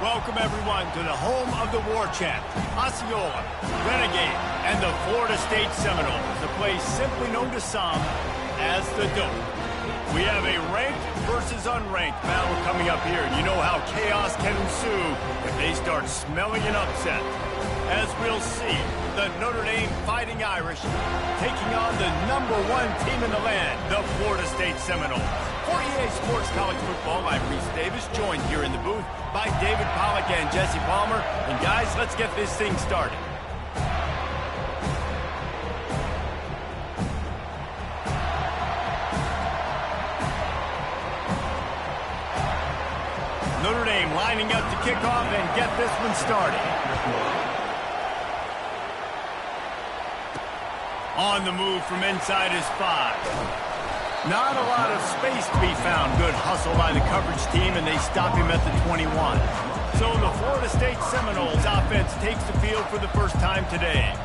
Welcome, everyone, to the home of the war chant, Osceola, Renegade, and the Florida State Seminoles, a place simply known to some as the Dope. We have a ranked versus unranked battle coming up here, and you know how chaos can ensue if they start smelling an upset. As we'll see, the Notre Dame Fighting Irish taking on the #1 team in the land, the Florida State Seminoles. For EA Sports College Football, I'm Reese Davis, joined here in the booth by David Pollack and Jesse Palmer. And guys, let's get this thing started. Notre Dame lining up to kick off and get this one started. On the move from inside his 5. Not a lot of space to be found. Good hustle by the coverage team, and they stop him at the 21. So the Florida State Seminoles offense takes the field for the first time today.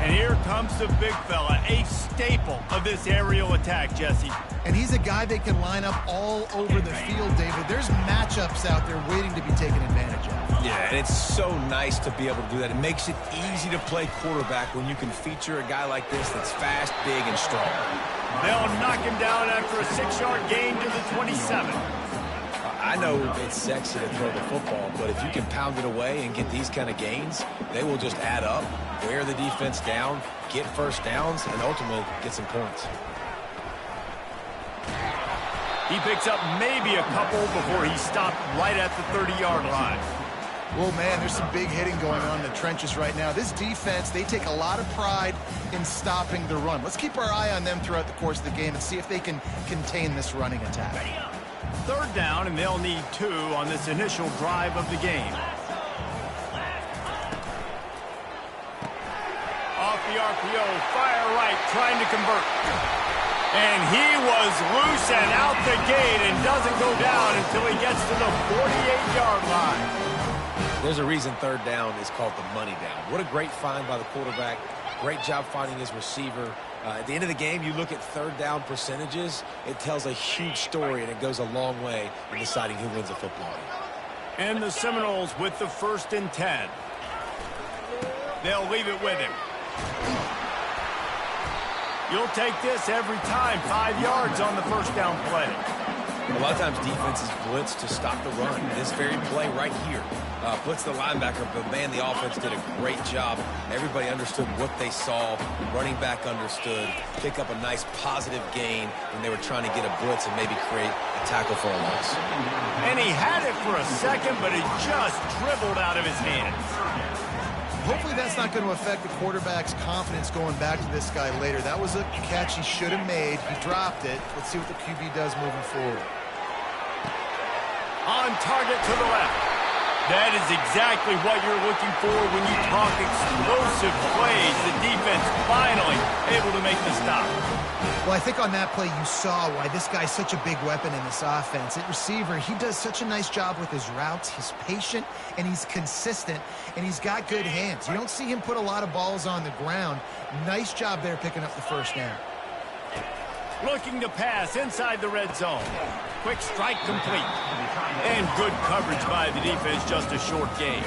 And here comes the big fella, a staple of this aerial attack, Jesse. And he's a guy they can line up all over the field, David. There's matchups out there waiting to be taken advantage of. Yeah, and it's so nice to be able to do that. It makes it easy to play quarterback when you can feature a guy like this that's fast, big, and strong. They'll knock him down after a 6-yard gain to the 27. I know it's sexy to throw the football, but if you can pound it away and get these kind of gains, they will just add up, wear the defense down, get first downs, and ultimately get some points. He picks up maybe a couple before he stopped right at the 30-yard line. Well, man, there's some big hitting going on in the trenches right now. This defense, they take a lot of pride in stopping the run. Let's keep our eye on them throughout the course of the game and see if they can contain this running attack. Third down, and they'll need 2 on this initial drive of the game. Off the RPO, fire right, trying to convert. And he was loose and out the gate and doesn't go down until he gets to the 48-yard line. There's a reason third down is called the money down. What a great find by the quarterback. Great job finding his receiver. At the end of the game, you look at third down percentages. It tells a huge story, and it goes a long way in deciding who wins a football game. And the Seminoles with the 1st and 10. They'll leave it with him. You'll take this every time. 5 yards on the first down play. A lot of times defenses blitz to stop the run. This very play right here. Blitz the linebacker, but man, the offense did a great job. Everybody understood what they saw. Running back understood. Pick up a nice positive gain when they were trying to get a blitz and maybe create a tackle for a loss. And he had it for a second, but it just dribbled out of his hands. Hopefully that's not going to affect the quarterback's confidence going back to this guy later. That was a catch he should have made. He dropped it. Let's see what the QB does moving forward. On target to the left. That is exactly what you're looking for when you talk explosive plays. The defense finally able to make the stop. Well, I think on that play you saw why this guy's such a big weapon in this offense. At receiver, he does such a nice job with his routes. He's patient, and he's consistent, and he's got good hands. You don't see him put a lot of balls on the ground. Nice job there picking up the first down. Looking to pass inside the red zone. Quick strike complete. And good coverage by the defense, just a short gain.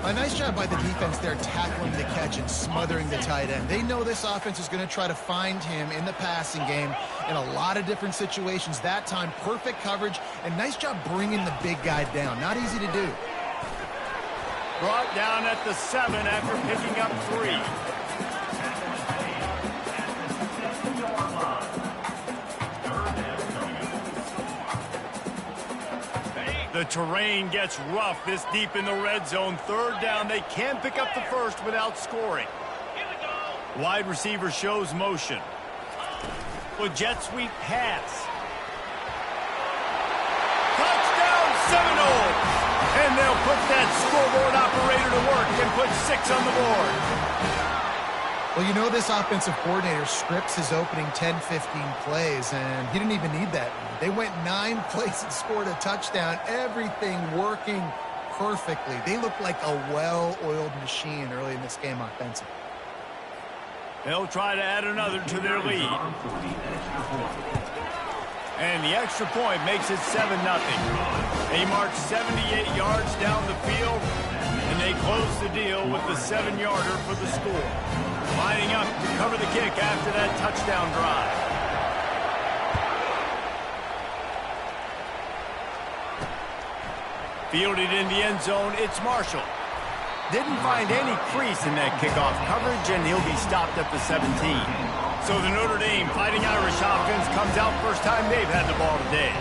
A nice job by the defense there tackling the catch and smothering the tight end. They know this offense is going to try to find him in the passing game in a lot of different situations. That time, perfect coverage, and nice job bringing the big guy down. Not easy to do. Brought down at the 7 after picking up 3. The terrain gets rough this deep in the red zone. Third down, they can pick up the first without scoring. Wide receiver shows motion. With jet sweep pass. Touchdown Seminoles! And they'll put that scoreboard operator to work and put 6 on the board. Well, you know this offensive coordinator scripts his opening 10-15 plays, and he didn't even need that. They went 9 plays and scored a touchdown. Everything working perfectly. They look like a well-oiled machine early in this game offensively. They'll try to add another to their lead. And the extra point makes it 7-0. They march 78 yards down the field, and they close the deal with the 7-yarder for the score. Lining up to cover the kick after that touchdown drive. Fielded in the end zone, it's Marshall. Didn't find any crease in that kickoff coverage, and he'll be stopped at the 17. So the Notre Dame Fighting Irish offense comes out first time they've had the ball today.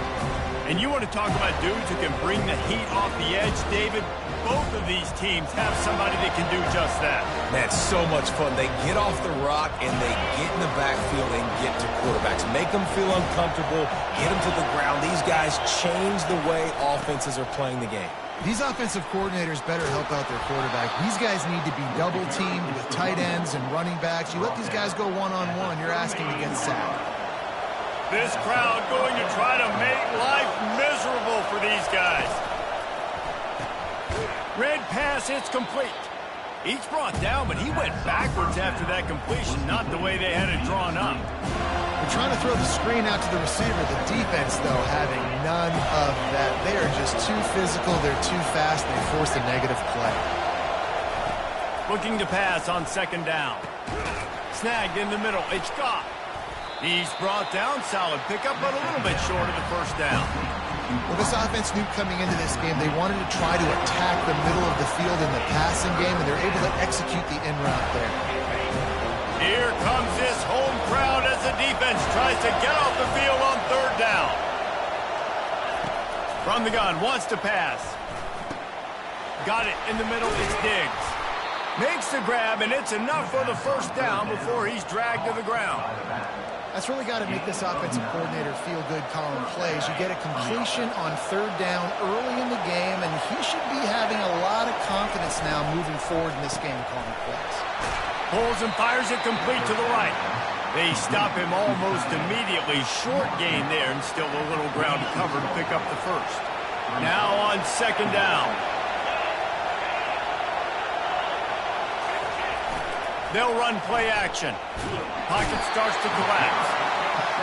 And you want to talk about dudes who can bring the heat off the edge, David? Both of these teams have somebody that can do just that. Man, it's so much fun. They get off the rock and they get in the backfield and get to quarterbacks. Make them feel uncomfortable, get them to the ground. These guys change the way offenses are playing the game. These offensive coordinators better help out their quarterback. These guys need to be double-teamed with tight ends and running backs. You let these guys go one-on-one, you're asking to get sacked. This crowd going to try to make life miserable for these guys. Red pass, it's complete. Each brought down, but he went backwards after that completion, not the way they had it drawn up. They're trying to throw the screen out to the receiver. The defense, though, having none of that. They are just too physical. They're too fast. They force a negative play. Looking to pass on second down. Snagged in the middle. It's got. He's brought down. Solid pickup, but a little bit short of the first down. Well, this offense knew coming into this game they wanted to try to attack the middle of the field in the passing game, and they're able to execute the in route there. Here comes this home crowd as the defense tries to get off the field on third down. From the gun, wants to pass. Got it in the middle, it's Diggs. Makes the grab, and it's enough for the first down before he's dragged to the ground. That's really got to make this offensive coordinator feel good calling plays. You get a completion on third down early in the game, and he should be having a lot of confidence now moving forward in this game calling plays. Pulls and fires it complete to the right. They stop him almost immediately. Short gain there, and still a little ground to cover to pick up the first. Now on second down. They'll run play action. Pocket starts to collapse.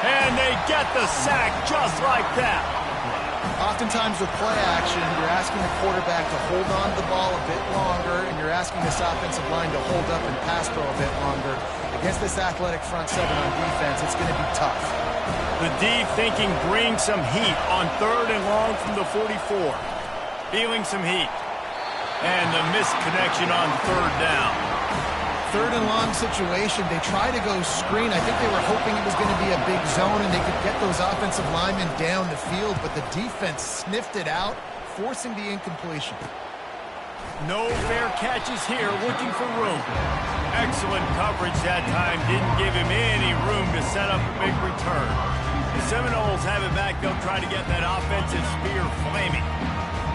And they get the sack just like that. Oftentimes with play action, you're asking the quarterback to hold on to the ball a bit longer, and you're asking this offensive line to hold up and pass pro a bit longer. Against this athletic front seven on defense, it's going to be tough. The D thinking bring some heat on third and long from the 44. Feeling some heat. And the missed connection on third down. Third and long situation. They try to go screen. I think they were hoping it was going to be a big zone and they could get those offensive linemen down the field, but the defense sniffed it out, forcing the incompletion. No fair catches here, looking for room. Excellent coverage that time. Didn't give him any room to set up a big return. The Seminoles have it back. They'll try to get that offensive spear flaming.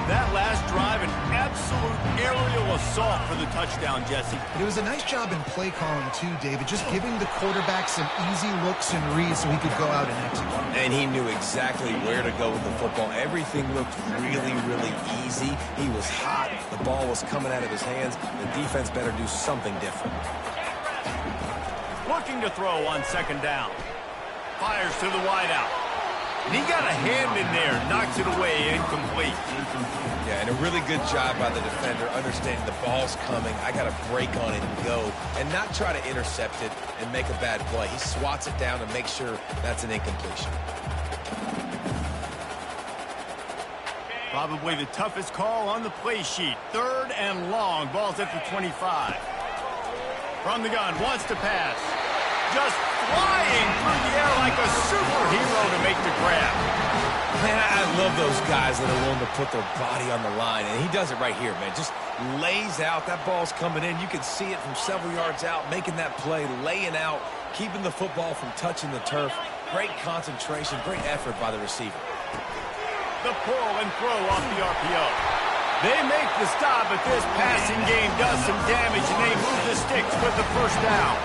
That last drive, an absolute aerial assault for the touchdown, Jesse. It was a nice job in play calling, too, David, just giving the quarterback some easy looks and reads so he could go out and execute. And he knew exactly where to go with the football. Everything looked really, really easy. He was hot. The ball was coming out of his hands. The defense better do something different. Looking to throw on second down. Fires to the wideout. And he got a hand in there, knocks it away, incomplete. Yeah, and a really good job by the defender, understanding the ball's coming. I got to break on it and go, and not try to intercept it and make a bad play. He swats it down and makes sure that's an incompletion. Probably the toughest call on the play sheet. Third and long, ball's at the 25. From the gun, wants to pass. Just flying through the air like a superhero to make the grab. Man, I love those guys that are willing to put their body on the line, and he does it right here, man. Just lays out. That ball's coming in. You can see it from several yards out, making that play, laying out, keeping the football from touching the turf. Great concentration, great effort by the receiver. The pull and throw off the RPO. They make the stop, but this passing game does some damage, and they move the sticks with the first down.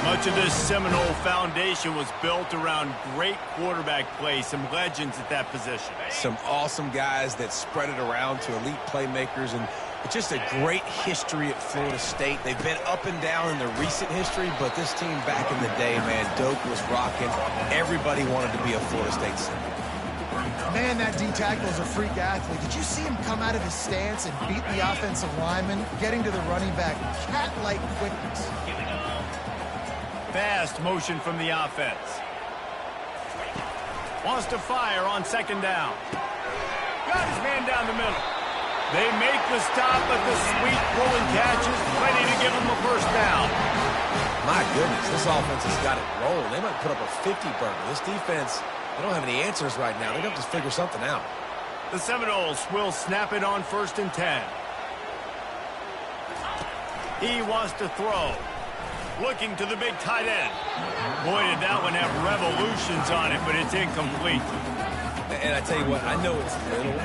Much of this Seminole foundation was built around great quarterback play, some legends at that position. Some awesome guys that spread it around to elite playmakers, and Just a great history at Florida State. They've been up and down in their recent history, but this team back in the day, man, Doak was rocking. Everybody wanted to be a Florida State center. Man, that D-tackle is a freak athlete. Did you see him come out of his stance and beat the offensive lineman, getting to the running back? Cat-like quickness. Fast motion from the offense. Wants to fire on second down. Got his man down the middle. They make the stop, but the sweet pull and catch is ready to give them a first down. My goodness, this offense has got it rolling. They might put up a 50-burger. This defense, they don't have any answers right now. They're going to have to figure something out. The Seminoles will snap it on 1st and 10. He wants to throw. Looking to the big tight end. Boy, did that one have revolutions on it, but it's incomplete. And I tell you what, I know it's little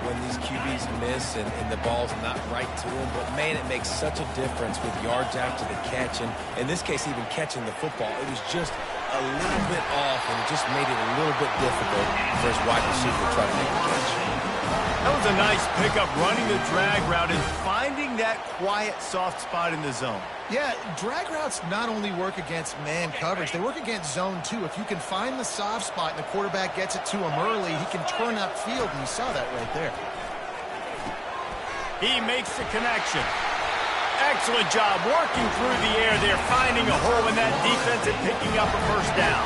when these QBs miss and the ball's not right to them, but man, it makes such a difference with yards after the catch, and in this case, even catching the football. It was just a little bit off, and it just made it a little bit difficult for his wide receiver to try to make the catch. That was a nice pickup, running the drag route and finding that quiet, soft spot in the zone. Yeah, drag routes not only work against man coverage, they work against zone too. If you can find the soft spot and the quarterback gets it to him early, he can turn upfield, and you saw that right there. He makes the connection. Excellent job working through the air there, finding a hole in that defense and picking up a first down.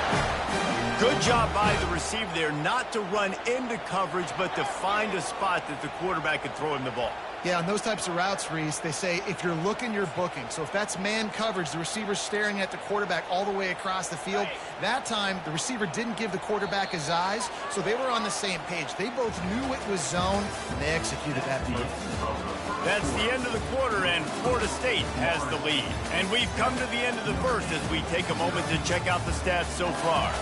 Good job by the receiver there not to run into coverage, but to find a spot that the quarterback could throw him the ball. Yeah, on those types of routes, Reese, they say if you're looking, you're booking. So if that's man coverage, the receiver's staring at the quarterback all the way across the field. That time, the receiver didn't give the quarterback his eyes, so they were on the same page. They both knew it was zone, and they executed that perfectly. That's the end of the quarter, and Florida State has the lead. And we've come to the end of the first as we take a moment to check out the stats so far.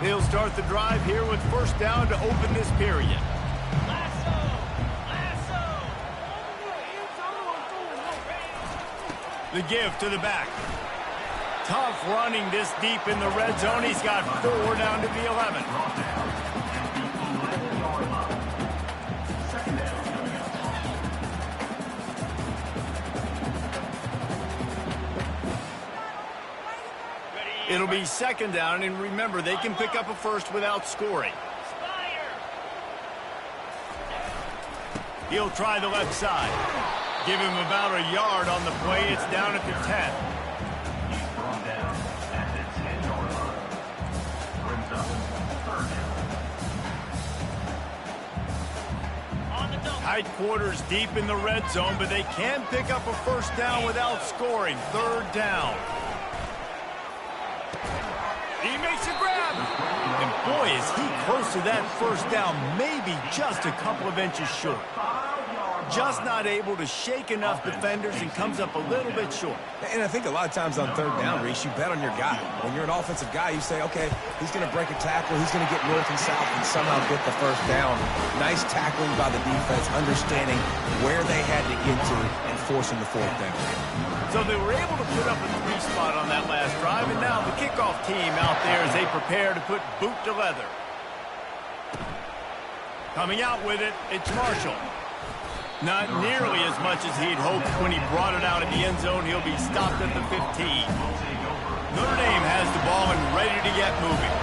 He'll start the drive here with first down to open this period. The give to the back. Tough running this deep in the red zone. He's got 4 down to the 11. It'll be second down, and remember, they can pick up a first without scoring. He'll try the left side. Give him about a yard on the play. It's down at the 10. Tight quarters deep in the red zone, but they can pick up a first down without scoring. Third down. He makes a grab. And boy, is he close to that first down, maybe just a couple of inches short. Just not able to shake enough defenders and comes up a little bit short. And I think a lot of times on third down, Reese, you bet on your guy. When you're an offensive guy, you say, okay, he's going to break a tackle, he's going to get north and south and somehow get the first down. Nice tackling by the defense, understanding where they had to get to and forcing the fourth down. So they were able to put up a 3 spot on that last drive, and now the kickoff team out there as they prepare to put boot to leather. Coming out with it, it's Marshall. Not nearly as much as he'd hoped when he brought it out in the end zone. He'll be stopped at the 15. Notre Dame has the ball and ready to get moving.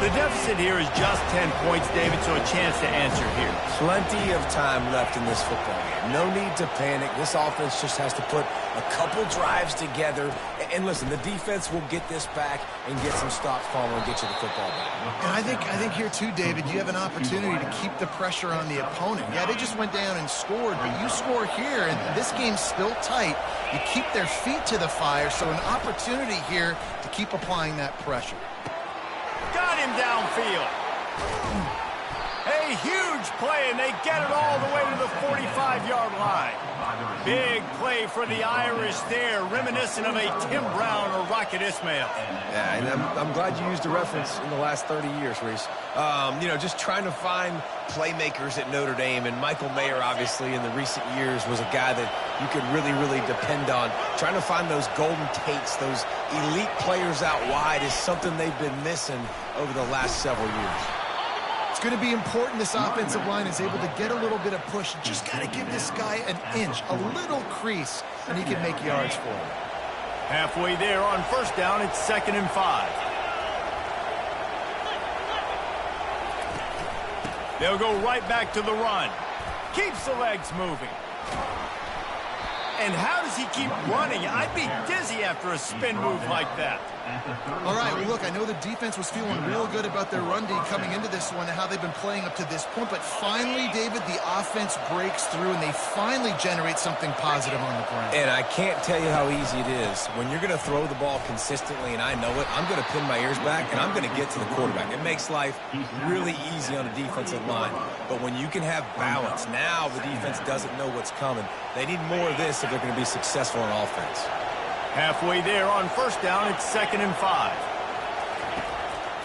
The deficit here is just 10 points, David, so a chance to answer here. Plenty of time left in this football game. No need to panic. This offense just has to put a couple drives together. And listen, the defense will get this back and get some stops following and get you the football back. And I think here too, David, you have an opportunity to keep the pressure on the opponent. Yeah, they just went down and scored, but you score here, and this game's still tight. You keep their feet to the fire, so an opportunity here to keep applying that pressure. Got him downfield. A huge play, and they get it all the way to the 45-yard line. Big play for the Irish there, reminiscent of a Tim Brown or Rocket Ismail. Yeah, and I'm glad you used a reference in the last 30 years, Reese. You know, just trying to find playmakers at Notre Dame, and Michael Mayer, obviously, in the recent years was a guy that you could really, really depend on. Trying to find those golden Tates, those elite players out wide is something they've been missing over the last several years. It's going to be important this offensive line is able to get a little bit of push. Just got to give this guy an inch, a little crease, and he can make yards for him. Halfway there on first down, it's 2nd and 5. They'll go right back to the run. Keeps the legs moving. And how does he keep running? I'd be dizzy after a spin move like that. All right, well, look, I know the defense was feeling real good about their run D coming into this one and how they've been playing up to this point, but finally, David, the offense breaks through and they finally generate something positive on the ground. And I can't tell you how easy it is. When you're going to throw the ball consistently, and I know it, I'm going to pin my ears back and I'm going to get to the quarterback. It makes life really easy on a defensive line. But when you can have balance, now the defense doesn't know what's coming. They need more of this if they're going to be successful on offense. Halfway there on first down, it's 2nd and 5.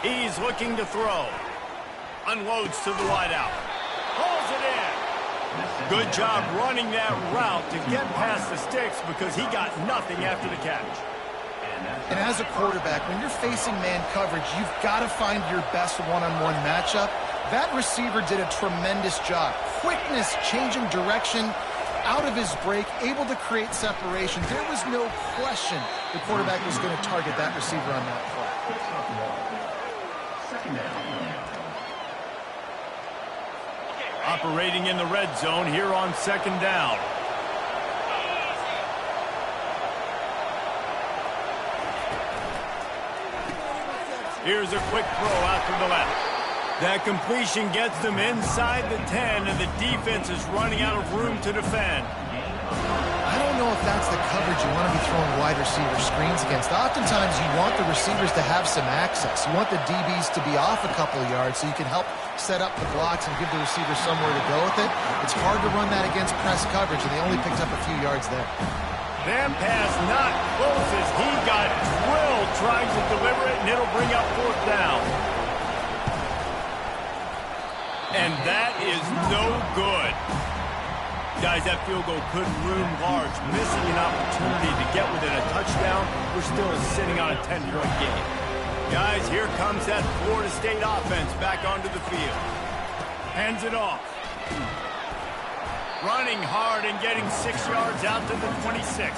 He's looking to throw. Unloads to the wideout. Pulls it in. Good job running that route to get past the sticks because he got nothing after the catch. And as a quarterback, when you're facing man coverage, you've got to find your best one-on-one matchup. That receiver did a tremendous job. Quickness, changing direction, out of his break, able to create separation. There was no question the quarterback was going to target that receiver on that play. Operating in the red zone here on 2nd down. Here's a quick throw out to the left. That completion gets them inside the 10, and the defense is running out of room to defend. I don't know if that's the coverage you want to be throwing wide receiver screens against. Oftentimes, you want the receivers to have some access. You want the DBs to be off a couple of yards so you can help set up the blocks and give the receiver somewhere to go with it. It's hard to run that against press coverage, and they only picked up a few yards there. That pass not close as he got drilled trying to deliver it, and it'll bring up 4th down. And that is no good. Guys, that field goal could loom large. Missing an opportunity to get within a touchdown. We're still sitting on a 10-point game. Guys, here comes that Florida State offense back onto the field. Hands it off. Running hard and getting 6 yards out to the 26.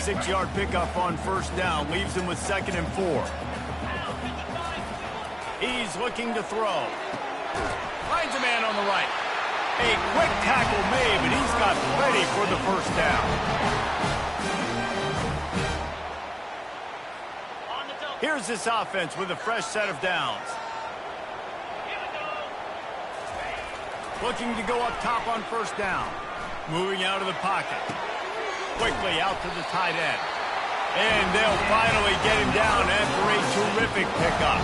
6-yard pickup on first down leaves him with 2nd and 4. He's looking to throw. Finds a man on the right. A quick tackle made, but he's got plenty for the first down. Here's this offense with a fresh set of downs. Looking to go up top on first down. Moving out of the pocket. Quickly out to the tight end. And they'll finally get him down after a terrific pickup.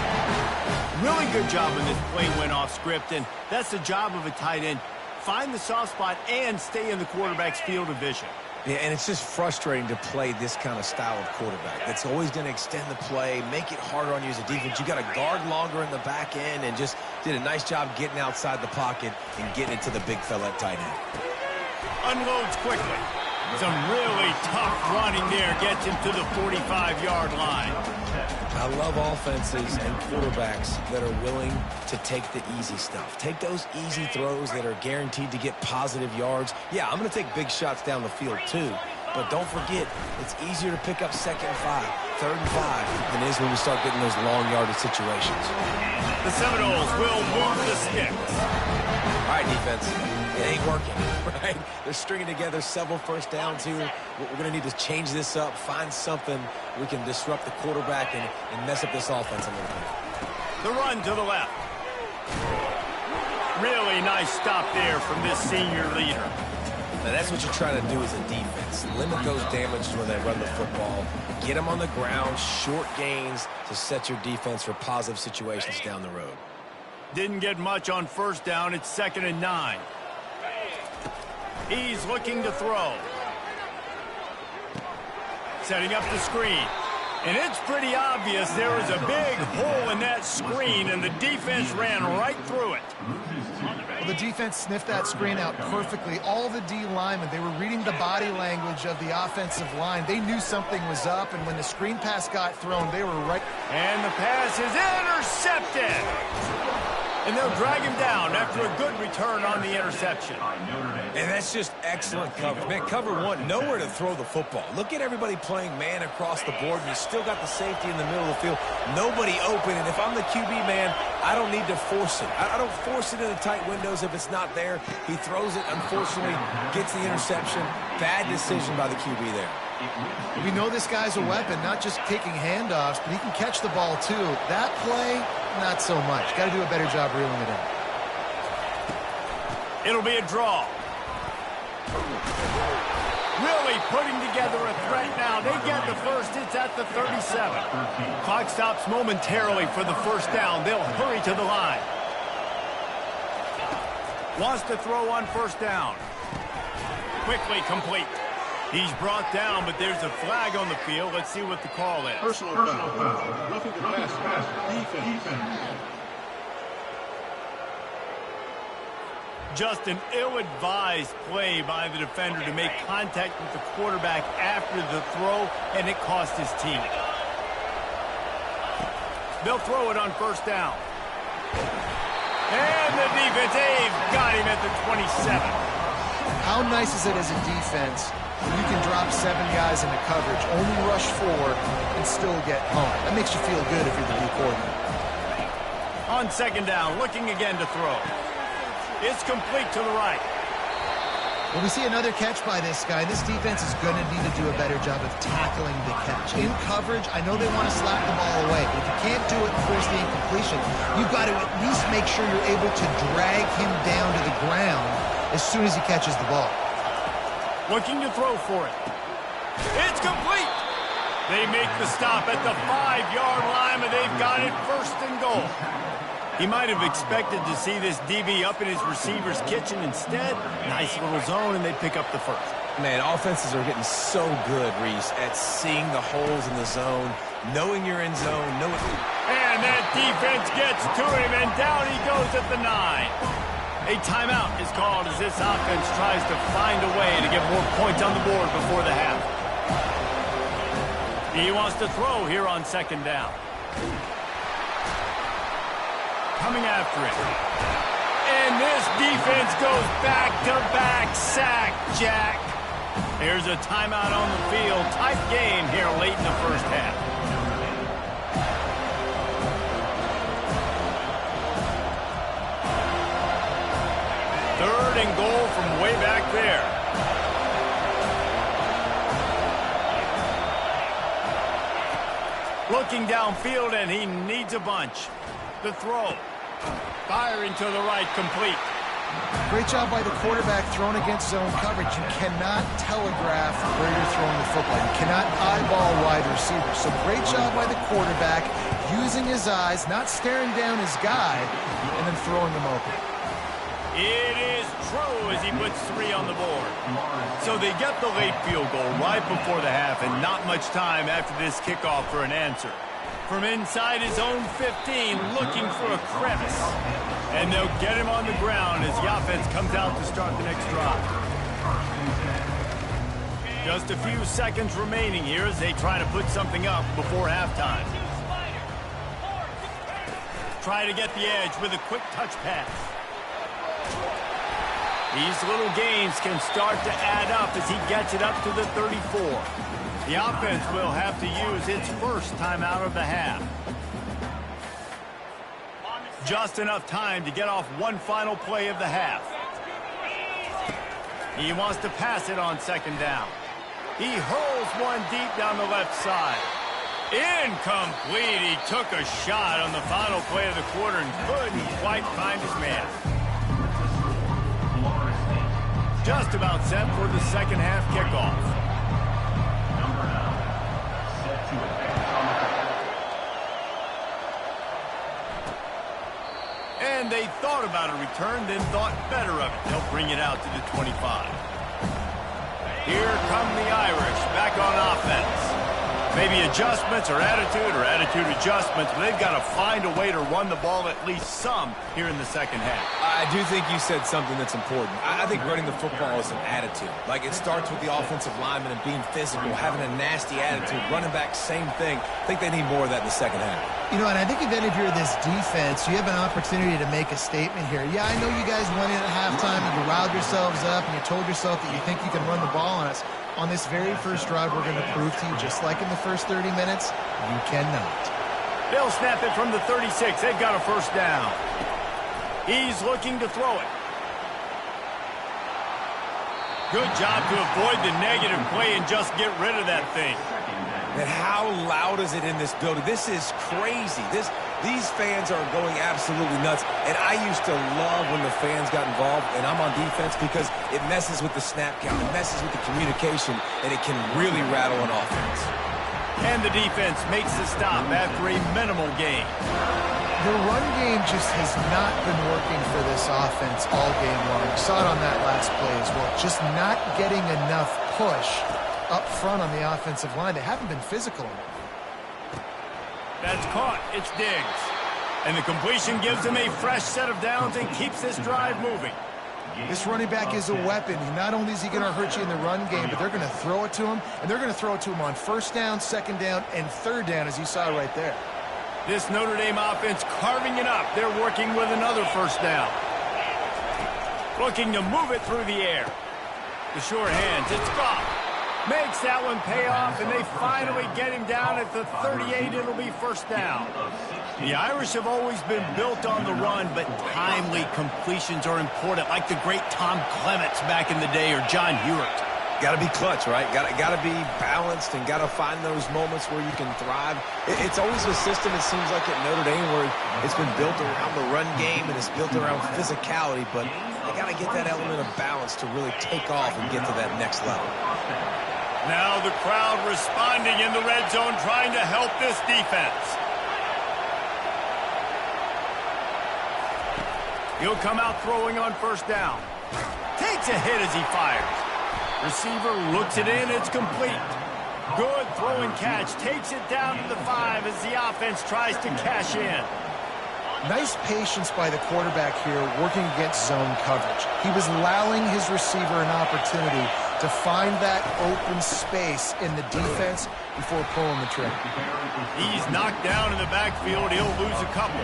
Really good job when this play went off script, and that's the job of a tight end. Find the soft spot and stay in the quarterback's field of vision. Yeah, and it's just frustrating to play this kind of style of quarterback. That's always going to extend the play, make it harder on you as a defense. You got to guard longer in the back end, and just did a nice job getting outside the pocket and getting it to the big fella at tight end. Unloads quickly. Some really tough running there gets him to the 45-yard line. I love offenses and quarterbacks that are willing to take the easy stuff. Take those easy throws that are guaranteed to get positive yards. Yeah, I'm going to take big shots down the field too. But don't forget, it's easier to pick up 2nd and 5, 3rd and 5 than it is when we start getting those long yardage situations. The Seminoles will move the sticks. All right, defense. It ain't working, right? They're stringing together several first downs here. We're going to need to change this up, find something we can disrupt the quarterback and mess up this offense a little bit. The run to the left. Really nice stop there from this senior leader. Now, that's what you're trying to do as a defense. Limit those damages when they run the football. Get them on the ground, short gains to set your defense for positive situations down the road. Didn't get much on first down. It's 2nd and 9. He's looking to throw. Setting up the screen. And it's pretty obvious there was a big hole in that screen, and the defense ran right through it. Well, the defense sniffed that screen out perfectly. All the D linemen, they were reading the body language of the offensive line. They knew something was up, and when the screen pass got thrown, they were right. And the pass is intercepted. And they'll drag him down after a good return on the interception. And that's just excellent coverage. Man, cover one, nowhere to throw the football. Look at everybody playing man across the board, and you still got the safety in the middle of the field. Nobody open, and if I'm the QB, man, I don't need to force it. I don't force it in the tight windows if it's not there. He throws it, unfortunately, gets the interception. Bad decision by the QB there. We know this guy's a weapon, not just kicking handoffs, but he can catch the ball too. That play, not so much. Got to do a better job reeling it in. It'll be a draw. Really putting together a threat now. They get the first. It's at the 37. Clock stops momentarily for the first down. They'll hurry to the line. Wants to throw on first down. Quickly complete. He's brought down, but there's a flag on the field. Let's see what the call is. Personal foul. Roughing the passer. Defense. Just an ill-advised play by the defender to make contact with the quarterback after the throw, and it cost his team. They'll throw it on first down. And the defense, they've got him at the 27. How nice is it as a defense when you can drop 7 guys into coverage, only rush 4, and still get home? That makes you feel good if you're the D coordinator. On second down, looking again to throw. It's complete to the right. Well, we see another catch by this guy. This defense is going to need to do a better job of tackling the catch. In coverage, I know they want to slap the ball away, but if you can't do it and force the incompletion, you've got to at least make sure you're able to drag him down to the ground as soon as he catches the ball. Looking to throw for it. It's complete. They make the stop at the 5-yard line, and they've got it first and goal. He might have expected to see this DB up in his receiver's kitchen. Instead, nice little zone, and they pick up the first. Man, offenses are getting so good, Reese, at seeing the holes in the zone, knowing you're in zone, knowing... And that defense gets to him, and down he goes at the 9. A timeout is called as this offense tries to find a way to get more points on the board before the half. He wants to throw here on second down. Coming after it. And this defense goes back-to-back sack, Jack. Here's a timeout on the field. Tight game here late in the first half. Third and goal from way back there. Looking downfield, and he needs a bunch. The throw. Firing to the right, complete. Great job by the quarterback throwing against zone coverage. You cannot telegraph where you're throwing the football. You cannot eyeball wide receivers. So great job by the quarterback using his eyes, not staring down his guy, and then throwing them open. It is true as he puts 3 on the board. So they get the late field goal right before the half, and not much time after this kickoff for an answer. From inside his own 15, looking for a crevice. And they'll get him on the ground as the offense comes out to start the next drive. Just a few seconds remaining here as they try to put something up before halftime. Try to get the edge with a quick touch pass. These little gains can start to add up as he gets it up to the 34. The offense will have to use its first timeout of the half. Just enough time to get off one final play of the half. He wants to pass it on second down. He hurls one deep down the left side. Incomplete. He took a shot on the final play of the quarter and couldn't quite find his man. just about set for the second half kickoff. And they thought about a return, then thought better of it. They'll bring it out to the 25. Here come the Irish back on offense. Maybe adjustments or attitude adjustments, but they've got to find a way to run the ball at least some here in the second half. I do think you said something that's important. I think running the football is an attitude. Like, it starts with the offensive lineman and being physical, having a nasty attitude. Running back, same thing. I think they need more of that in the second half. You know, and I think if any of you are this defense, you have an opportunity to make a statement here. Yeah, I know you guys went in at halftime and you riled yourselves up and you told yourself that you think you can run the ball on us. On this very first drive, we're going to prove to you, just like in the first 30 minutes, you cannot. They'll snap it from the 36. They've got a first down. He's looking to throw it. Good job to avoid the negative play and just get rid of that thing. And how loud is it in this building? This is crazy. These fans are going absolutely nuts. And I used to love when the fans got involved, and I'm on defense because it messes with the snap count. It messes with the communication, and it can really rattle an offense. And the defense makes the stop after a minimal gain. The run game just has not been working for this offense all game long. You saw it on that last play as well. Just not getting enough push up front on the offensive line. They haven't been physical enough. That's caught. It's Diggs. And the completion gives him a fresh set of downs and keeps this drive moving. This running back is a weapon. Not only is he going to hurt you in the run game, but they're going to throw it to him, and they're going to throw it to him on first down, second down, and third down, as you saw right there. This Notre Dame offense carving it up. They're working with another first down. Looking to move it through the air. The sure hands. It's Goff. Makes that one pay off, and they finally get him down at the 38. It'll be first down. The Irish have always been built on the run, but timely completions are important, like the great Tom Clements back in the day or John Hewitt. Got to be clutch, right? Got to be balanced and got to find those moments where you can thrive. It's always a system, it seems like, at Notre Dame where it's been built around the run game and it's built around physicality, but they got to get that element of balance to really take off and get to that next level. Now the crowd responding in the red zone, trying to help this defense. He'll come out throwing on first down. Takes a hit as he fires. Receiver looks it in. It's complete. Good throwing catch. Takes it down to the 5 as the offense tries to cash in. Nice patience by the quarterback here working against zone coverage. He was allowing his receiver an opportunity to find that open space in the defense before pulling the trigger. He's knocked down in the backfield. He'll lose a couple.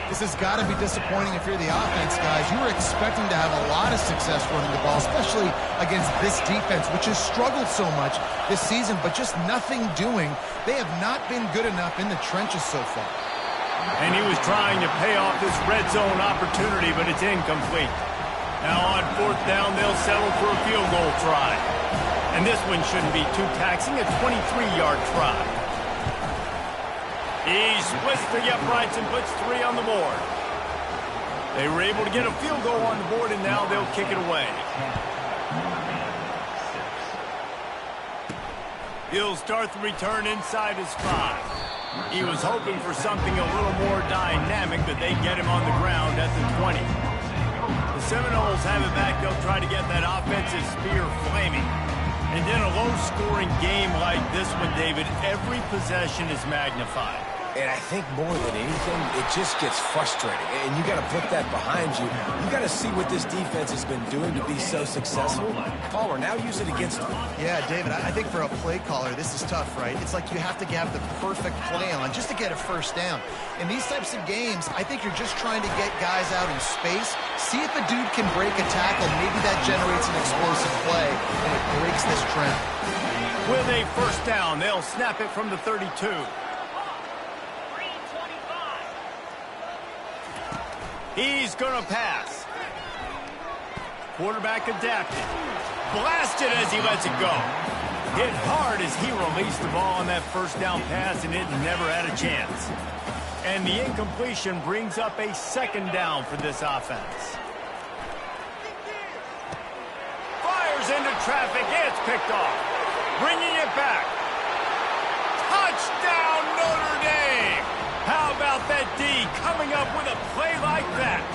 This has got to be disappointing if you're the offense, guys. You were expecting to have a lot of success running the ball, especially against this defense, which has struggled so much this season, but just nothing doing. They have not been good enough in the trenches so far. And he was trying to pay off this red zone opportunity, but it's incomplete. Now on fourth down, they'll settle for a field goal try. And this one shouldn't be too taxing, a 23-yard try. He splits the uprights and puts 3 on the board. They were able to get a field goal on the board, and now they'll kick it away. He'll start the return inside his 5. He was hoping for something a little more dynamic, but they get him on the ground at the 20. The Seminoles have it back. They'll try to get that offensive spear flaming. And in a low-scoring game like this one, David, every possession is magnified. And I think more than anything, it just gets frustrating. And you got to put that behind you. You got to see what this defense has been doing to be so successful. Caller, now use it against them. Yeah, David, I think for a play caller, this is tough, right? It's like you have to have the perfect play on just to get a first down. In these types of games, I think you're just trying to get guys out in space, see if a dude can break a tackle. Maybe that generates an explosive play, and it breaks this trend. With a first down, they'll snap it from the 32. He's going to pass. Quarterback adapted. Blasted as he lets it go. Hit hard as he released the ball on that first down pass, and it never had a chance. And the incompletion brings up a second down for this offense. traffic. It's picked off. Bringing it back. Touchdown, Notre Dame! How about that D coming up with a play like that?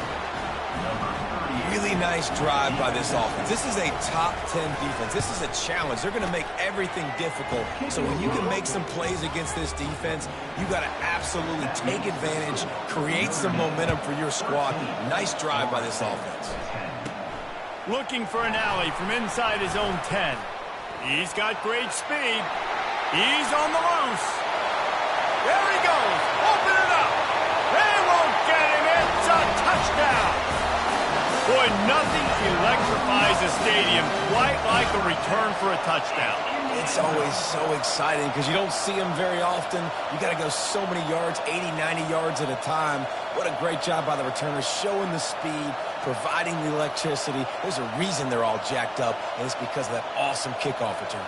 Really nice drive by this offense. This is a top 10 defense. This is a challenge. They're going to make everything difficult. So when you can make some plays against this defense, you got to absolutely take advantage, create some momentum for your squad. Nice drive by this offense. Looking for an alley from inside his own 10. He's got great speed. He's on the loose. There he goes. Open it up. They won't get him. It's a touchdown. Boy, nothing electrifies a stadium quite like a return for a touchdown. It's always so exciting because you don't see them very often. You got to go so many yards, 80, 90 yards at a time. What a great job by the returners, showing the speed, providing the electricity. There's a reason they're all jacked up, and it's because of that awesome kickoff return.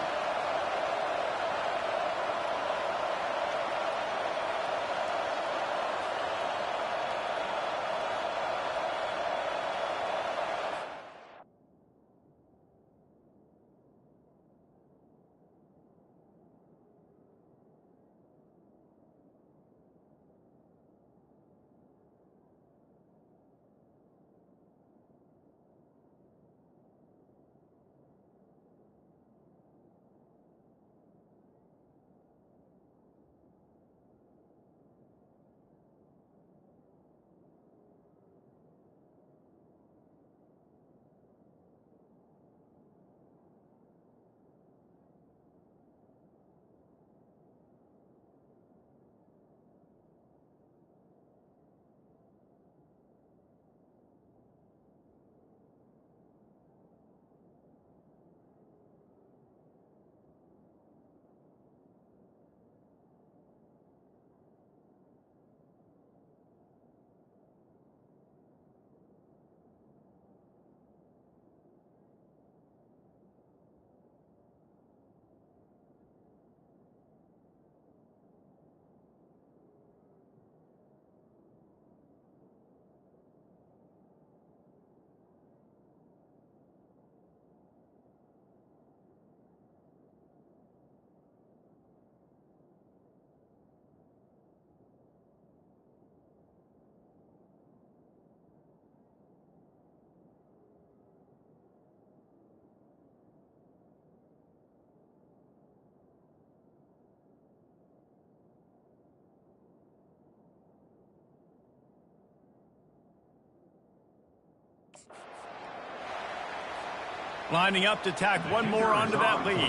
Lining up to tack one more onto that lead.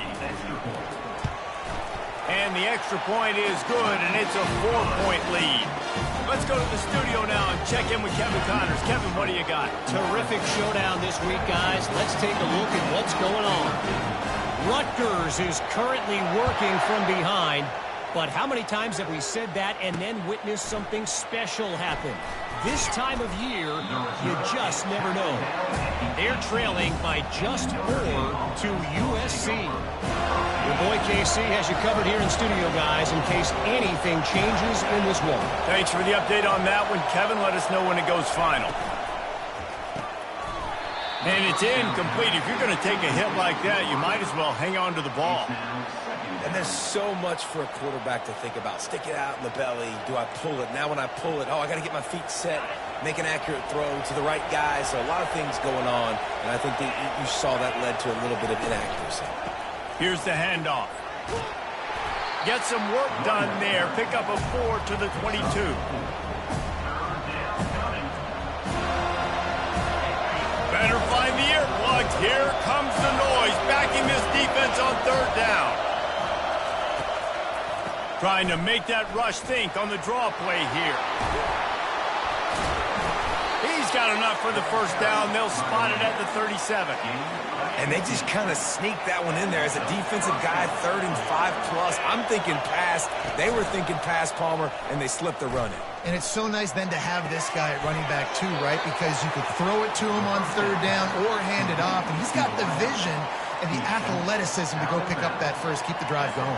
And the extra point is good, and it's a 4-point lead. Let's go to the studio now and check in with Kevin Connors. Kevin, what do you got? Terrific showdown this week, guys. Let's take a look at what's going on. Rutgers is currently working from behind, but how many times have we said that and then witnessed something special happen? This time of year, you just never know. They're trailing by just 4 to USC. Your boy KC has you covered here in studio, guys, in case anything changes in this one. Thanks for the update on that one, Kevin. Let us know when it goes final. And it's incomplete. If you're going to take a hit like that, you might as well hang on to the ball. And there's so much for a quarterback to think about. Stick it out in the belly. Do I pull it? Now when I pull it, I got to get my feet set, make an accurate throw to the right guy. So a lot of things going on, and I think that you saw that led to a little bit of inaccuracy. Here's the handoff. Get some work done there. Pick up a 4 to the 22. Better find the earplugs. Here comes the noise, backing this defense on 3rd down. Trying to make that rush think on the draw play here. He's got enough for the 1st down. They'll spot it at the 37. And they just kind of sneaked that one in there as a defensive guy, 3rd and 5+. I'm thinking pass. They were thinking pass, Palmer, and they slipped the run in. And it's so nice then to have this guy at running back too, right? Because you could throw it to him on 3rd down or hand it off. And he's got the vision and the athleticism to go pick up that first, keep the drive going.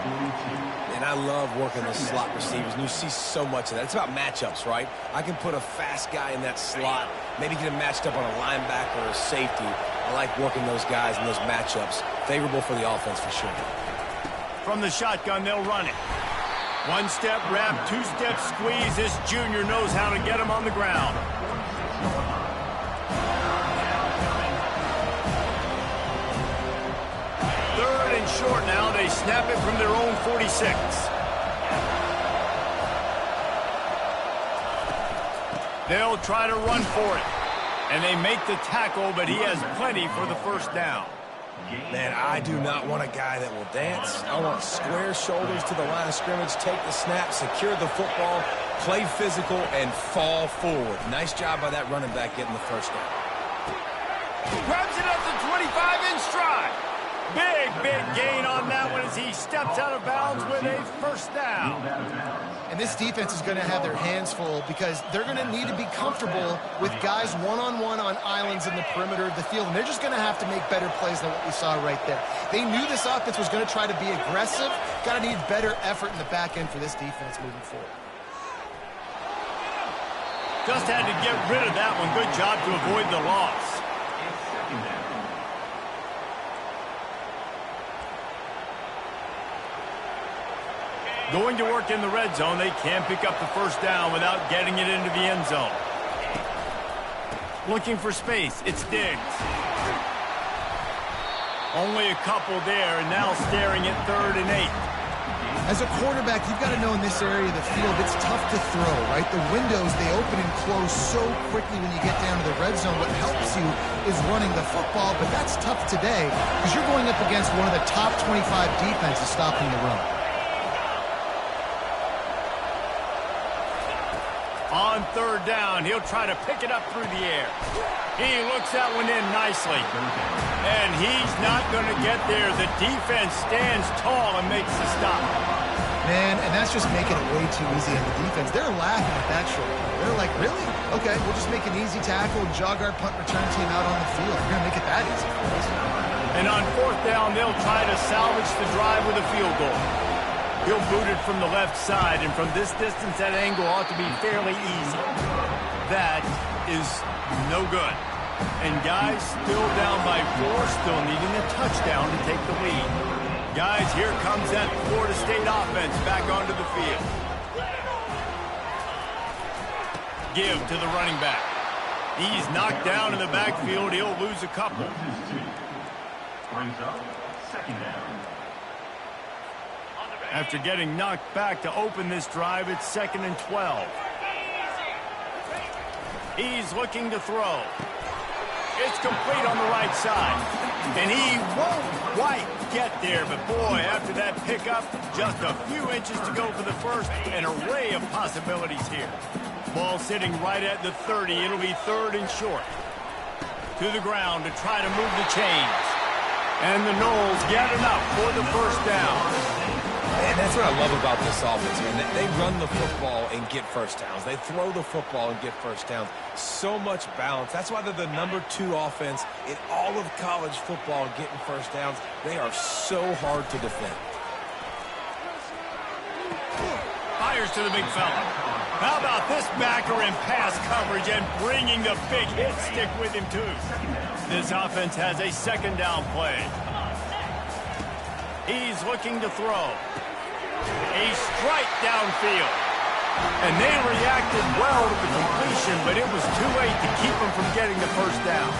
And I love working the slot receivers, and you see so much of that. It's about matchups, right? I can put a fast guy in that slot, maybe get him matched up on a linebacker or a safety, I like working those guys in those matchups. Favorable for the offense for sure. From the shotgun, they'll run it. One-step wrap, two-step squeeze. This junior knows how to get him on the ground. Third and short now. They snap it from their own 46. They'll try to run for it. And they make the tackle, but he has plenty for the first down. Man, I do not want a guy that will dance. I want square shoulders to the line of scrimmage, take the snap, secure the football, play physical, and fall forward. Nice job by that running back getting the first down. Grabs it at the 25 in stride. Big gain on that one as he steps out of bounds with a first down. And this defense is going to have their hands full because they're going to need to be comfortable with guys one-on-one on islands in the perimeter of the field. And they're just going to have to make better plays than what we saw right there. They knew this offense was going to try to be aggressive. Got to need better effort in the back end for this defense moving forward. Just had to get rid of that one. Good job to avoid the loss. Going to work in the red zone. They can't pick up the first down without getting it into the end zone. Looking for space. It's Diggs. Only a couple there, and now staring at 3rd and 8. As a quarterback, you've got to know in this area of the field, it's tough to throw, right? The windows, they open and close so quickly when you get down to the red zone. What helps you is running the football, but that's tough today because you're going up against one of the top 25 defenses stopping the run. On 3rd down, he'll try to pick it up through the air. He looks that one in nicely. And he's not going to get there. The defense stands tall and makes the stop. Man, and that's just making it way too easy on the defense. They're laughing at that short. They're like, really? Okay, we'll just make an easy tackle and jog our punt return team out on the field. We're going to make it that easy for us. And on 4th down, they'll try to salvage the drive with a field goal. He'll boot it from the left side, and from this distance, that angle ought to be fairly easy. That is no good. And guys, still down by 4, still needing a touchdown to take the lead. Guys, here comes that Florida State offense back onto the field. Give to the running back. He's knocked down in the backfield. He'll lose a couple. Brings up 2nd down. After getting knocked back to open this drive, it's 2nd and 12. He's looking to throw. It's complete on the right side. And he won't quite get there. But boy, after that pickup, just a few inches to go for the first. An array of possibilities here. Ball sitting right at the 30. It'll be 3rd and short. To the ground to try to move the chains. And the Noles get enough for the first down. And that's what I love about this offense, man. They run the football and get first downs. They throw the football and get first downs. So much balance. That's why they're the #2 offense in all of college football getting first downs. They are so hard to defend. Fires to the big fella. How about this backer in pass coverage and bringing the big hit stick with him, too. This offense has a 2nd down play. He's looking to throw. A strike downfield. And they reacted well to the completion, but it was too late to keep them from getting the first down.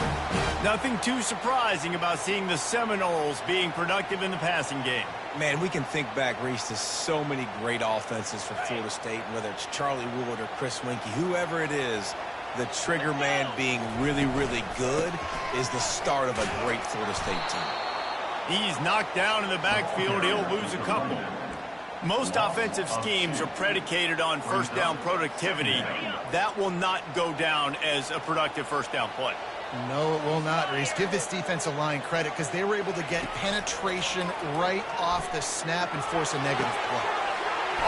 Nothing too surprising about seeing the Seminoles being productive in the passing game. Man, we can think back, Reese, to so many great offenses for Florida State, whether it's Charlie Wood or Chris Winkie, whoever it is, the trigger man being really, really good is the start of a great Florida State team. He's knocked down in the backfield. He'll lose a couple. Most offensive schemes are predicated on first down productivity. That will not go down as a productive first down play. No, it will not, Reese. Give this defensive line credit because they were able to get penetration right off the snap and force a negative play.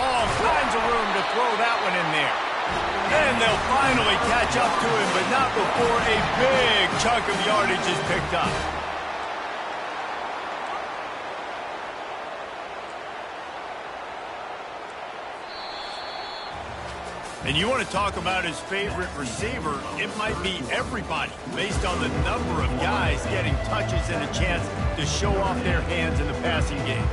All kinds of room to throw that one in there. Then they'll finally catch up to him, but not before a big chunk of yardage is picked up. And you want to talk about his favorite receiver, it might be everybody, based on the number of guys getting touches and a chance to show off their hands in the passing game.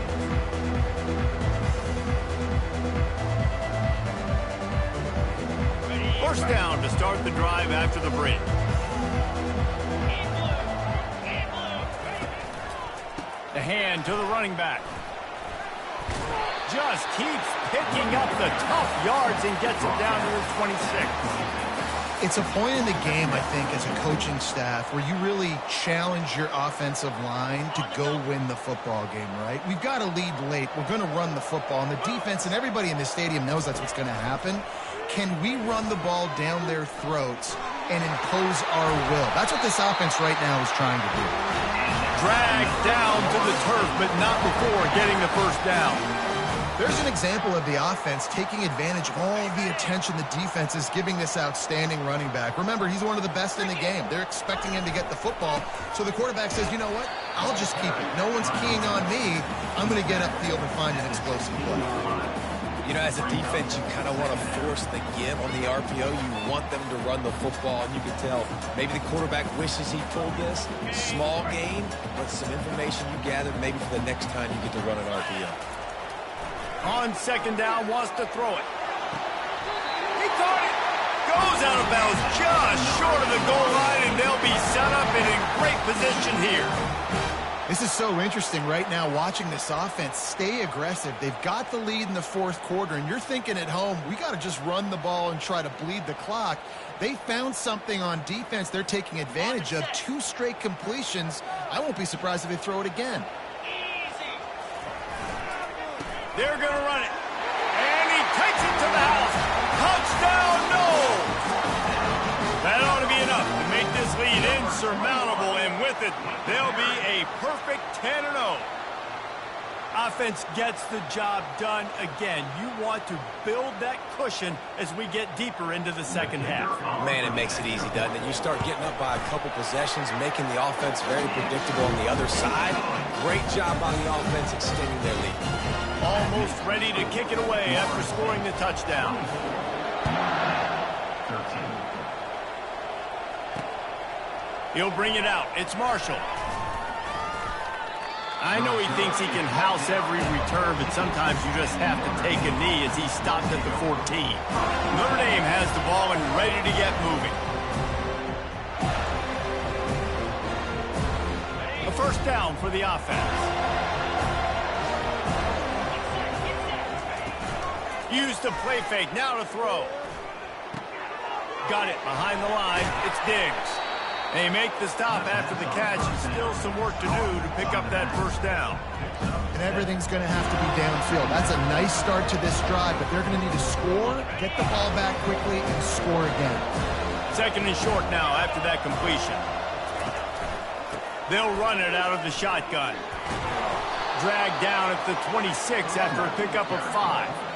First down to start the drive after the break. The hand to the running back. Just keeps picking up the tough yards and gets it down to the 26. It's a point in the game, I think, as a coaching staff where you really challenge your offensive line to go win the football game, right? We've got to lead late. We're going to run the football. And the defense and everybody in the stadium knows that's what's going to happen. Can we run the ball down their throats and impose our will? That's what this offense right now is trying to do. Dragged down to the turf, but not before getting the first down. There's an example of the offense taking advantage of all the attention the defense is giving this outstanding running back. Remember, he's one of the best in the game. They're expecting him to get the football. So the quarterback says, you know what? I'll just keep it. No one's keying on me. I'm going to get upfield and find an explosive play. You know, as a defense, you kind of want to force the give on the RPO. You want them to run the football, and you can tell maybe the quarterback wishes he pulled this. Small gain, but some information you gathered maybe for the next time you get to run an RPO. On second down, wants to throw it. He caught it. Goes out of bounds just short of the goal line, and they'll be set up and in great position here. This is so interesting right now watching this offense stay aggressive. They've got the lead in the fourth quarter, and you're thinking at home, we got to just run the ball and try to bleed the clock. They found something on defense they're taking advantage of. 2 straight completions. I won't be surprised if they throw it again. They're going to run it. And he takes it to the house. Touchdown, no! That ought to be enough to make this lead insurmountable, and with it, they'll be a perfect 10-0. Offense gets the job done again. You want to build that cushion as we get deeper into the second half. Man, it makes it easy, doesn't it? You start getting up by a couple possessions, making the offense very predictable on the other side. Great job by the offense extending their lead. Almost ready to kick it away after scoring the touchdown. He'll bring it out. It's Marshall. I know he thinks he can house every return, but sometimes you just have to take a knee as he stopped at the 14. Notre Dame has the ball and ready to get moving. A first down for the offense. Use the play fake, now to throw. Got it behind the line. It's Diggs. They make the stop after the catch, and still some work to do to pick up that first down. And everything's going to have to be downfield. That's a nice start to this drive, but they're going to need to score, get the ball back quickly, and score again. Second and short now after that completion. They'll run it out of the shotgun. Dragged down at the 26 after a pickup of 5.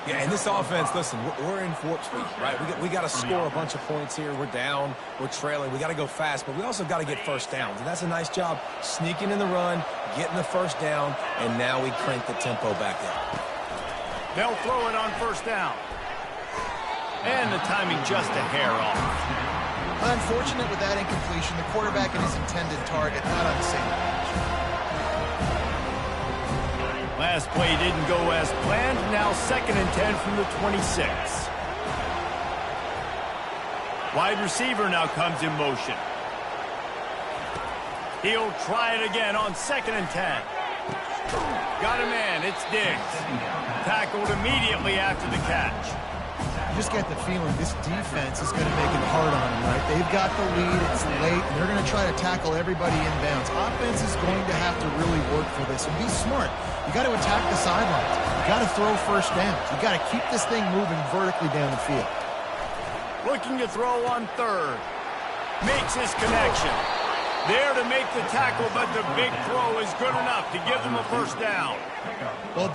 Yeah, and this offense, listen, we're in warp speed, right? We got to score a bunch of points here. We're down, we're trailing. We got to go fast, but we also got to get first downs. And that's a nice job sneaking in the run, getting the first down, and now we crank the tempo back up. They'll throw it on first down. And the timing just a hair off. Unfortunate with that incompletion. The quarterback and his intended target not on the same page. Last play didn't go as planned. Now second and 10 from the 26. Wide receiver now comes in motion. He'll try it again on second and 10. Got a man. It's Diggs. Tackled immediately after the catch. You just get the feeling this defense is going to make it hard on them, right? They've got the lead, it's late, and they're going to try to tackle everybody inbounds. Offense is going to have to really work for this and be smart. You got to attack the sidelines. You got to throw first downs. You got to keep this thing moving vertically down the field. Looking to throw on third. Makes his connection. There to make the tackle, but the big throw is good enough to give them a first down. Well,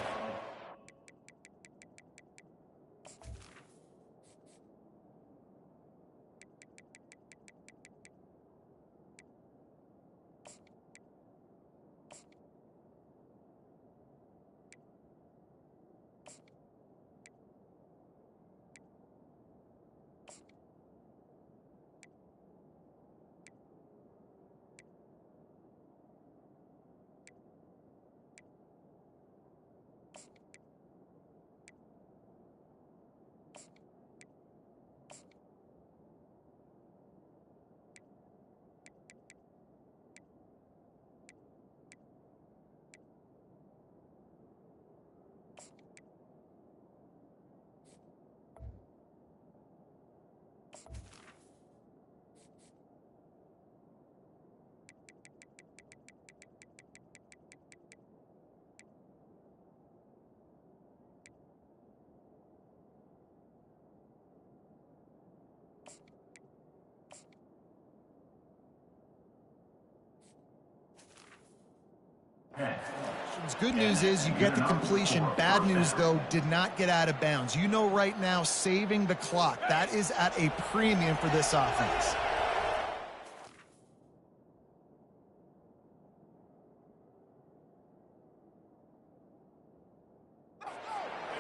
yards. Good news is you get the completion. Bad news, though, did not get out of bounds. You know right now, saving the clock, that is at a premium for this offense.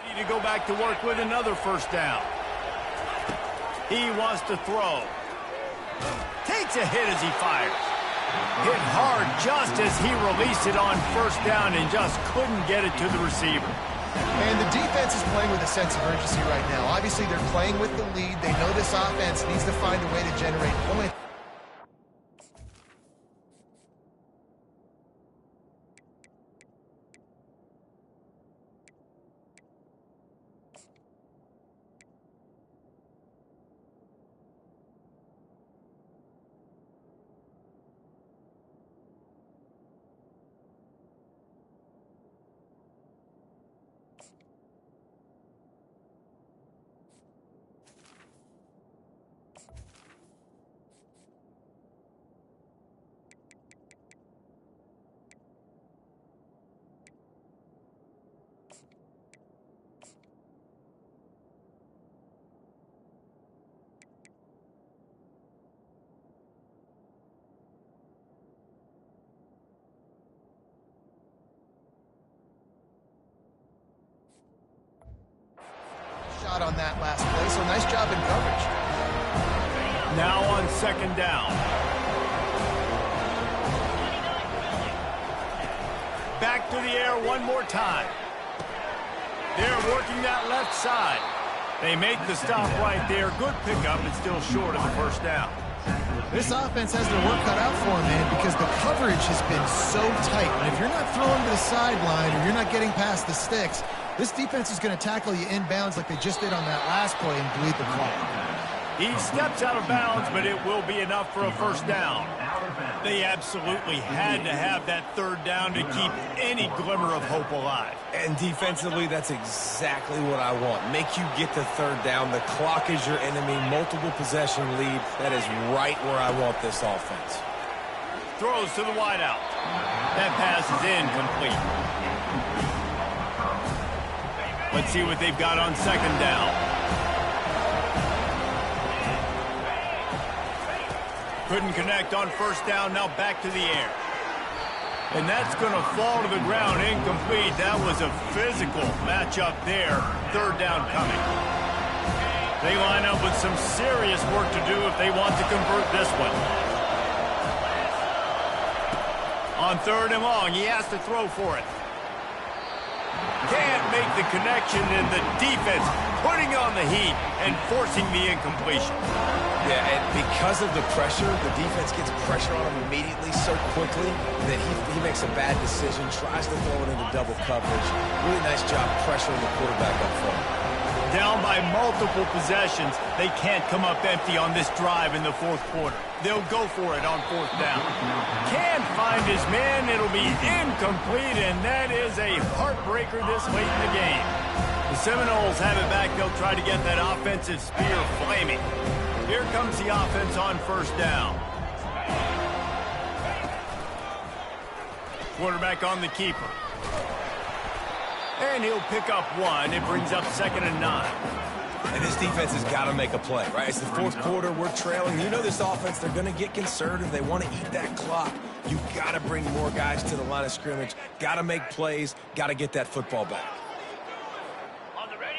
Ready to go back to work with another first down. He wants to throw. Takes a hit as he fires. Hit hard just as he released it on first down and just couldn't get it to the receiver. And the defense is playing with a sense of urgency right now. Obviously, they're playing with the lead. They know this offense needs to find a way to generate points. Shot on that last play, so nice job in coverage. Now on second down. Back to the air one more time. They're working that left side. They make the stop right there. Good pickup, but still short of the first down. This offense has their work cut out for them, man, because the coverage has been so tight. And if you're not throwing to the sideline or you're not getting past the sticks, this defense is going to tackle you inbounds like they just did on that last play and bleed the clock. He steps out of bounds, but it will be enough for a first down. They absolutely had to have that third down to keep any glimmer of hope alive. And defensively, that's exactly what I want. Make you get the third down. The clock is your enemy. Multiple possession lead. That is right where I want this offense. Throws to the wideout. That pass is incomplete. Let's see what they've got on second down. Couldn't connect on first down, now back to the air. And that's going to fall to the ground, incomplete. That was a physical matchup there. Third down coming. They line up with some serious work to do if they want to convert this one. On third and long, he has to throw for it. Can't make the connection, and the defense putting on the heat and forcing the incompletion. Yeah, and because of the pressure, the defense gets pressure on him immediately so quickly that he makes a bad decision, tries to throw it into double coverage. Really nice job pressuring the quarterback up front. Down by multiple possessions, they can't come up empty on this drive in the fourth quarter. They'll go for it on fourth down. Can't find his man. It'll be incomplete, and that is a heartbreaker this late in the game. The Seminoles have it back. They'll try to get that offensive spear flaming. Here comes the offense on first down. Quarterback on the keeper. And he'll pick up one. It brings up 2nd and 9. And this defense has got to make a play, right? It's the fourth quarter. We're trailing. You know this offense, they're going to get conservative. They want to eat that clock. You've got to bring more guys to the line of scrimmage. Got to make plays. Got to get that football back.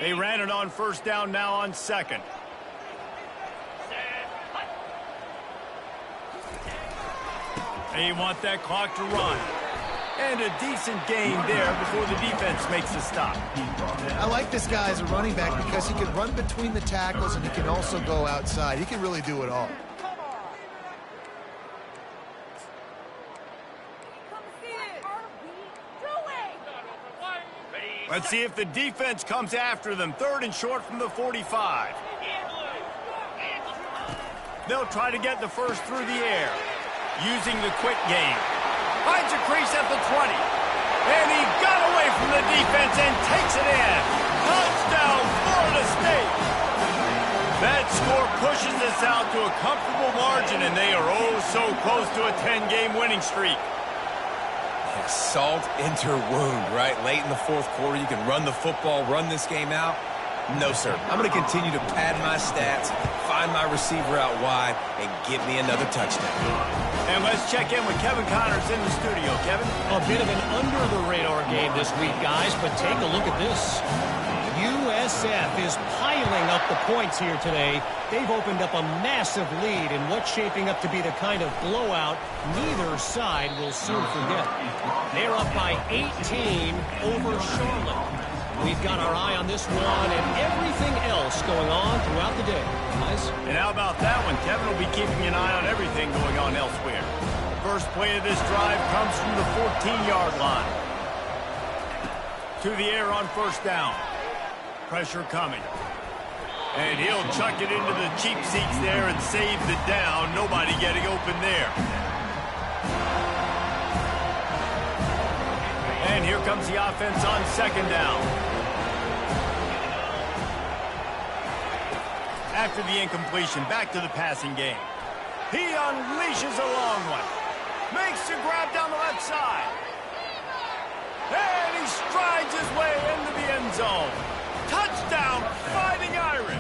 They ran it on first down, now on second. They want that clock to run. And a decent gain there before the defense makes a stop. I like this guy as a running back because he can run between the tackles and he can also go outside. He can really do it all. Let's see if the defense comes after them. 3rd and short from the 45. They'll try to get the first through the air, using the quick game. Finds a crease at the 20. And he got away from the defense and takes it in. Touchdown, Florida State. That score pushes us out to a comfortable margin, and they are oh so close to a 10-game winning streak. salt into wound, right? Late in the fourth quarter, you can run the football, run this game out. No, sir. I'm going to continue to pad my stats, find my receiver out wide, and get me another touchdown. And let's check in with Kevin Connors in the studio. Kevin? A bit of an under-the-radar game this week, guys, but take a look at this. USF is piling up the points here today. They've opened up a massive lead in what's shaping up to be the kind of blowout neither side will soon forget. They're up by 18 over Charlotte. We've got our eye on this one and everything else going on throughout the day, guys. And how about that one? Kevin will be keeping an eye on everything going on elsewhere. First play of this drive comes from the 14-yard line. To the air on first down. Pressure coming. And he'll chuck it into the cheap seats there and save the down. Nobody getting open there. And here comes the offense on second down. After the incompletion, back to the passing game. He unleashes a long one. Makes the grab down the left side. And he strides his way into the end zone. Touchdown, Fighting Irish.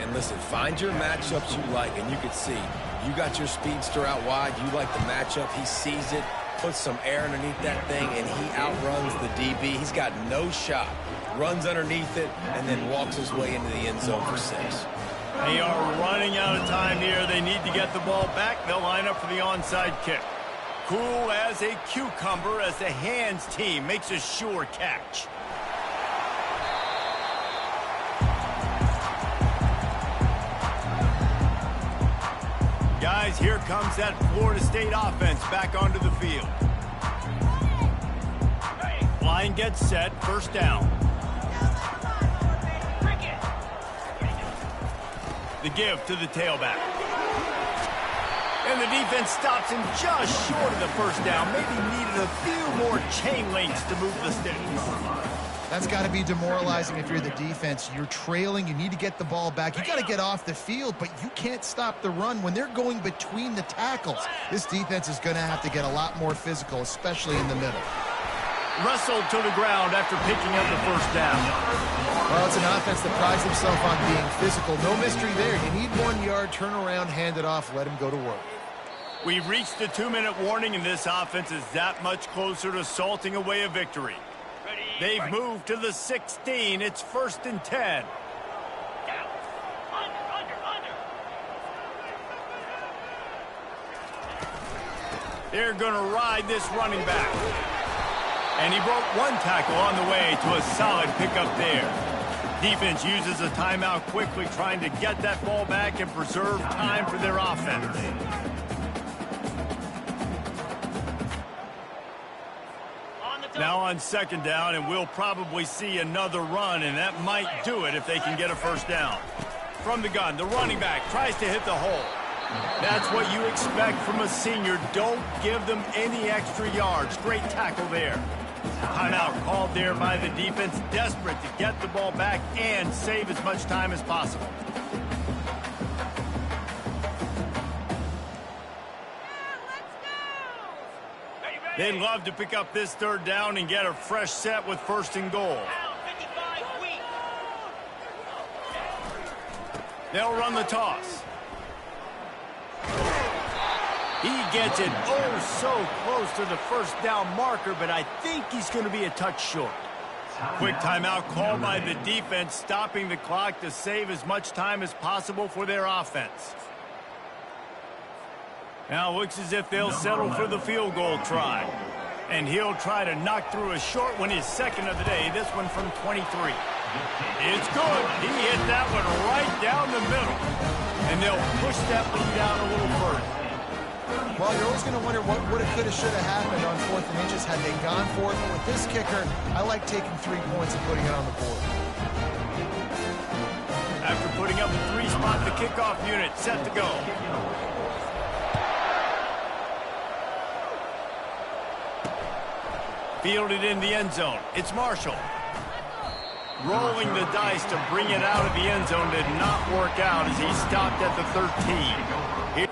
And listen, find your matchups you like, and you can see you got your speedster out wide. You like the matchup. He sees it, puts some air underneath that thing, and he outruns the DB. He's got no shot. Runs underneath it, and then walks his way into the end zone for 6. They are running out of time here. They need to get the ball back. They'll line up for the onside kick. Cool as a cucumber as the hands team makes a sure catch. Guys, here comes that Florida State offense back onto the field. Line gets set, first down. The give to the tailback. And the defense stops him just short of the first down. Maybe needed a few more chain links to move the sticks. That's got to be demoralizing if you're the defense. You're trailing. You need to get the ball back. You got to get off the field, but you can't stop the run when they're going between the tackles. This defense is going to have to get a lot more physical, especially in the middle. Wrestled to the ground after picking up the first down. Well, it's an offense that prides themselves on being physical. No mystery there. You need 1 yard, turn around, hand it off, let him go to work. We've reached the 2-minute warning, and this offense is that much closer to salting away a victory. They've moved to the 16. It's 1st and 10. They're going to ride this running back. And he broke one tackle on the way to a solid pickup there. Defense uses a timeout quickly, trying to get that ball back and preserve time for their offense. Now on second down, and we'll probably see another run, and that might do it if they can get a first down. From the gun, the running back tries to hit the hole. That's what you expect from a senior. Don't give them any extra yards. Great tackle there. Timeout called there by the defense, desperate to get the ball back and save as much time as possible. They'd love to pick up this third down and get a fresh set with 1st and goal. They'll run the toss. He gets it so close to the first down marker, but I think he's going to be a touch short. Quick timeout called by the defense, stopping the clock to save as much time as possible for their offense. Now it looks as if they'll settle for the field goal try. And he'll try to knock through a short one, his second of the day, this one from 23. It's good. He hit that one right down the middle. And they'll push that lead out a little further. Well, you're always going to wonder what would have, could have, should have happened on 4th and inches had they gone for it. But with this kicker, I like taking 3 points and putting it on the board. After putting up a 3-spot, the kickoff unit set to go. Fielded in the end zone. It's Marshall. Rolling the dice to bring it out of the end zone did not work out as he stopped at the 13.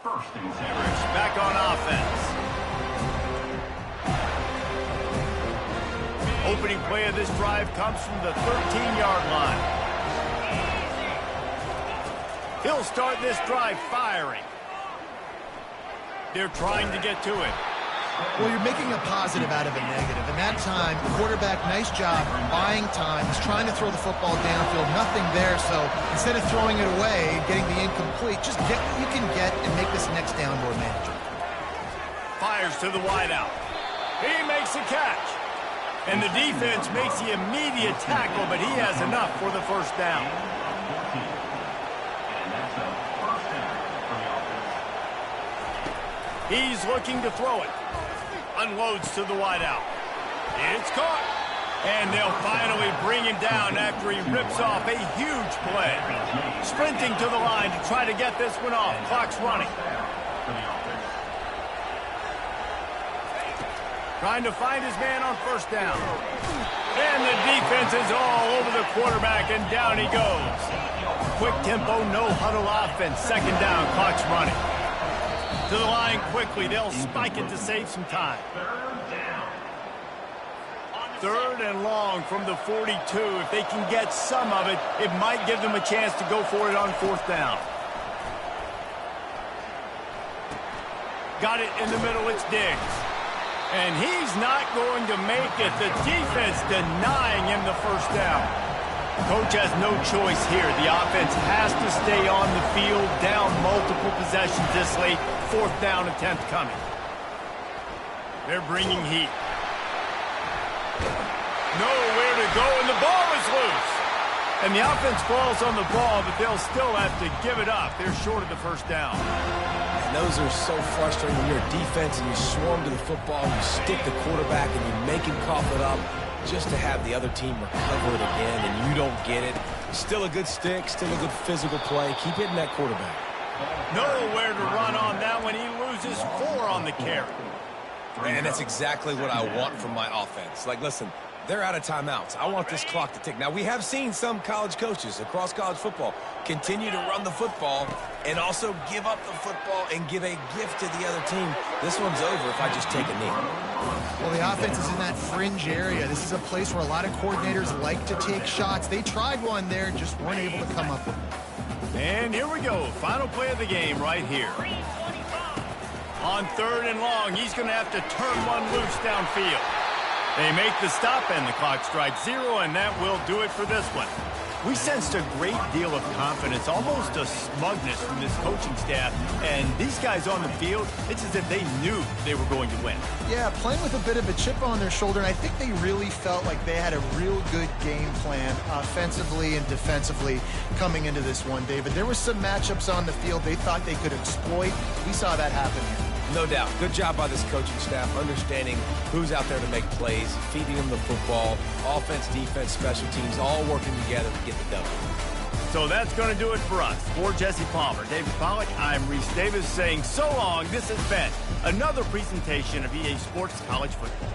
Back on offense. Opening play of this drive comes from the 13-yard line. He'll start this drive firing. They're trying to get to it. Well, you're making a positive out of a negative. And that time, quarterback, nice job buying time. He's trying to throw the football downfield. Nothing there. So instead of throwing it away and getting the incomplete, just get what you can get and make this next down more manageable. Fires to the wideout. He makes a catch. And the defense makes the immediate tackle, but he has enough for the first down. He's looking to throw it. Unloads to the wideout. It's caught. And they'll finally bring him down after he rips off a huge play. Sprinting to the line to try to get this one off. Clock's running. Trying to find his man on first down. And the defense is all over the quarterback, and down he goes. Quick tempo, no huddle offense. Second down, clock's running. To the line quickly. They'll spike it to save some time. Third and long from the 42. If they can get some of it, it might give them a chance to go for it on fourth down. Got it in the middle. It's Diggs. And he's not going to make it. The defense denying him the first down. Coach has no choice here. The offense has to stay on the field, down multiple possessions this late. Fourth down attempt coming. They're bringing heat. Nowhere to go, and the ball is loose. And the offense falls on the ball, but they'll still have to give it up. They're short of the first down. And those are so frustrating when you're a defense and you swarm to the football, you stick the quarterback, and you make him cough it up just to have the other team recover it again, and you don't get it. Still a good stick, still a good physical play. Keep hitting that quarterback. Nowhere to run on that one. He loses 4 on the carry. And that's exactly what I want from my offense. Like, listen, they're out of timeouts. I want this clock to tick. Now, we have seen some college coaches across college football continue to run the football and also give up the football and give a gift to the other team. This one's over if I just take a knee. Well, the offense is in that fringe area. This is a place where a lot of coordinators like to take shots. They tried one there, just weren't able to come up with it. And here we go. Final play of the game right here. On third and long, he's going to have to turn one loose downfield. They make the stop, and the clock strikes 0, and that will do it for this one. We sensed a great deal of confidence, almost a smugness from this coaching staff. And these guys on the field, it's as if they knew they were going to win. Yeah, playing with a bit of a chip on their shoulder, and I think they really felt like they had a real good game plan offensively and defensively coming into this one, David. There were some matchups on the field they thought they could exploit. We saw that happen here. No doubt. Good job by this coaching staff, understanding who's out there to make plays, feeding them the football, offense, defense, special teams, all working together to get the W. So that's going to do it for us. For Jesse Palmer, David Pollack, I'm Reese Davis saying so long. This has been another presentation of EA Sports College Football.